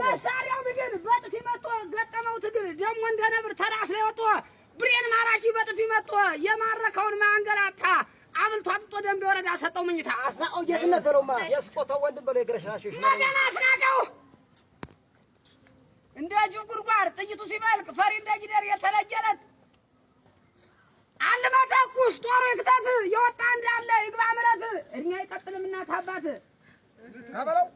መሳሪያው ግን በጥፊ መጥቶ ገጠመው ትግል ደግሞ እንደ ነብር ተራስ ላይ ወጥቶ ብሬን ማራኪ በጥፊ መጥቶ የማረከውን ማንገላታ አብልቶ አጥቶ ደንብ ወረዳ ሰጠው መኝታ አስናቀው ጌትነት በለውማ የስቆታው ወንድም በለው የግረሽራሽሽ መገና አስናቀው እንደ ጅብ ጉርጓድ ጥይቱ ሲበልቅ ፈሪ እንደ ጊደር የተለየለት አልመተኩስ ጦሩ ይክተት የወጣ እንዳለ ይግባ ምረት እኛ ይቀጥልም እናት አባት አበለው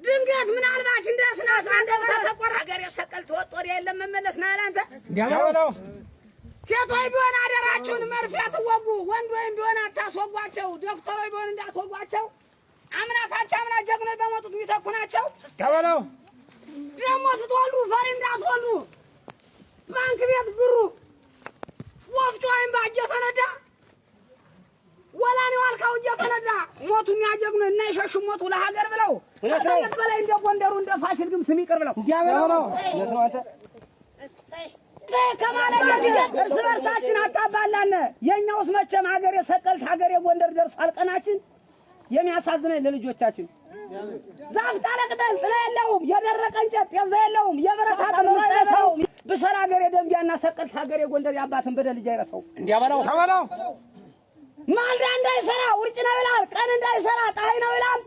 ድንገት ምናልባች እንደስናስ አንደበተ ተቆራ ሀገር የሰቀል ተወጦር የለም መመለስ ናላንተ እንዲያበለው ሴቶች ቢሆን አደራችሁን መርፌ አትወጉ፣ ወንድ ወይም ቢሆን አታስወጓቸው፣ ዶክተሮች ቢሆን እንዳትወጓቸው። አምናታቸው አምና ጀግኖች በሞቱት የሚተኩ ናቸው። ተበለው ደግሞ ስትወልዱ ፈሪ እንዳትወልዱ። ባንክ ቤት ብሩ ወፍጮ ወይም ባጀ ፈነዳ ወላኔ ዋልካው እየፈነዳ ሞቱኛ ጀግኖ እና ይሸሹ ሞቱ ለሀገር ብለው ከት በላይ እንደ ጎንደሩ እንደ ፋሲል ግም ስም ይቅር ብለው እንዲያበለው ነው አንተ ከማለኛ እርስ በርሳችን አጣባላን። የኛውስ መቼም ሀገር የሰቀልት ሀገር የጎንደር ደርሷል ቀናችን። የሚያሳዝነን ለልጆቻችን ዛፍ ታለቅጠን ጥላ የለውም፣ የደረቀ እንጨት ጤዛ የለውም፣ የብረት አጥር ውስጥ ሰው ብሰል ሀገር የደንቢያና ሰቀልት ሀገር የጎንደር የአባትን በደል ልጅ አይረሳው። እንዲያበለው ተበለው ማልዳ እንዳይሰራ ውርጭ ነው ይላል፣ ቀን እንዳይሰራ ፀሐይ ነው ይላል።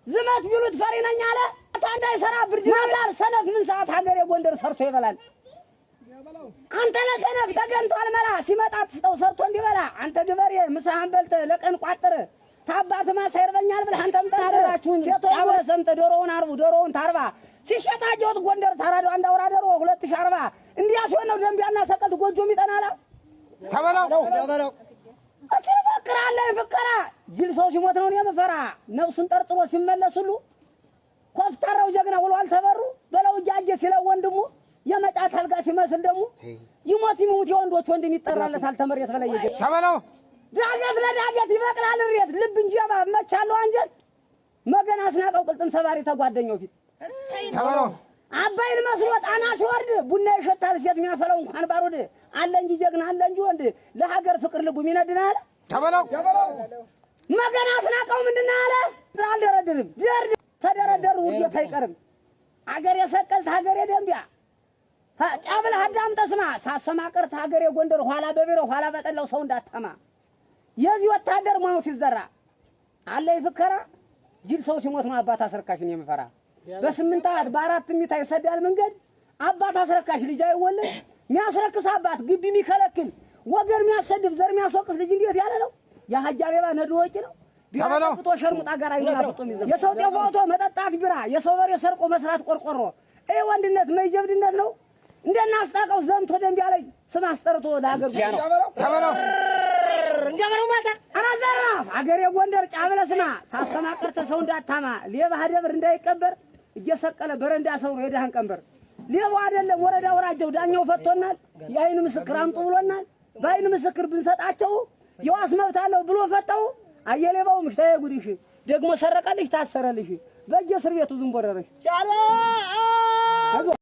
ዝመት ቢሉት ፈሪ ነኝ አለ። እንዳይሰራ ብርድ ነው ይላል። ሰነፍ ምን ሰዓት ሀገር የጎንደር ሰርቶ ይበላል። አንተ ለሰነፍ ተገንቷል መላ ሲመጣ ትስጠው ሰርቶ እንዲበላ። አንተ ገበሬ ምሳህን በልተህ ለቀን ቋጥር ታባት ማሳ ይርበኛል ብለህ አንተም ተናደራችሁን ሴቶች ሰምተህ ዶሮውን አርቡ ዶሮውን ታርባ ሲሸጣጆት ጎንደር ታራዶ አንድ አውራ ዶሮ 2040 እንዲያ ሲሆን ነው ደንቢያና ሰቀልት ጎጆም ይጠናላ። ተበለው አስፈክራለሁ ፍከራ ጅል ሰው ሲሞት ነው የምፈራ። ነፍሱን ጠርጥሮ ሲመለስ ሁሉ ኮፍታራው ጀግና ውሏል ተበሩ በለው እጃጀ ሲለው ወንድሙ የመጫት አልጋ ሲመስል ደግሞ ይሞት የወንዶች ወንድም ይጠራለታል ተመሬት በላይ ይገ ተበለው ዳገት ለዳገት ይበቅላል ሬት ልብ እንጂ መቻለው አንጀት መገና አስናቀው ቅልጥም ሰባሪ ተጓደኛው ፊት ተበለው አባይን መስሎ ጣና ሲወርድ ቡና ይሸታል ሴት የሚያፈለው እንኳን ባሩድ አለ እንጂ ጀግና አለ እንጂ ወንድ ለሀገር ፍቅር ልቡ ይነድናል። ተበለው መገና አስናቀው ምንድነው አለ አልደረድርም ደርድ ተደረደሩ ውዴታ አይቀርም ሀገር የሰቀልት ሀገር የደንቢያ ጫብል አዳም ተስማ ሳሰማቀርት ሀገር የጎንደር ኋላ በቢሮ ኋላ በጠላው ሰው እንዳታማ የዚህ ወታደር ማው ሲዘራ አለ ይፍከራ ጅል ሰው ሲሞት ነው አባት አስረካሽን የምፈራ በስምንት አት በአራት ሚታ ይሰዳል መንገድ አባት አስረካሽ ልጅ አይወልድ የሚያስረክስ አባት ግቢ የሚከለክል ወገር የሚያሰድብ ዘር የሚያስወቅስ ልጅ እንዴት ያለ ነው የሀጃ ሌባ ነዶ ወጪ ነው ቢያጠፍቶ ሸርሙጣ ጋር አይናፍጦ ይዘው የሰው ጤፎቶ መጠጣት ቢራ የሰው በሬ ሰርቆ መስራት ቆርቆሮ ይሄ ወንድነት መይጀብድነት ነው። እንደናስጣቀው ዘምቶ ደንቢያ ላይ ስም አስጠርቶ ለሀገር ጉያ ነው። ተበለው እንደምነው ማታ አራዘራ ሀገር የጎንደር ጫብለ ስማ ሳሰማቀር ተሰው እንዳታማ ሌባ ደብር እንዳይቀበር እየሰቀለ በረንዳ ሰው የዳህን ቀንበር ሌባ አይደለም ወረዳ ወራጀው ዳኛው ፈቶናል። የአይን ምስክር አምጡ ብሎናል። በአይን ምስክር ብንሰጣቸው የዋስ መብት አለው ብሎ ፈታው። አየሌባው ምሽታዬ ጉዲሽ ደግሞ ሰረቀልሽ ታሰረልሽ በእጀ እስር ቤቱ ዝም ቦረረሽ ጫላ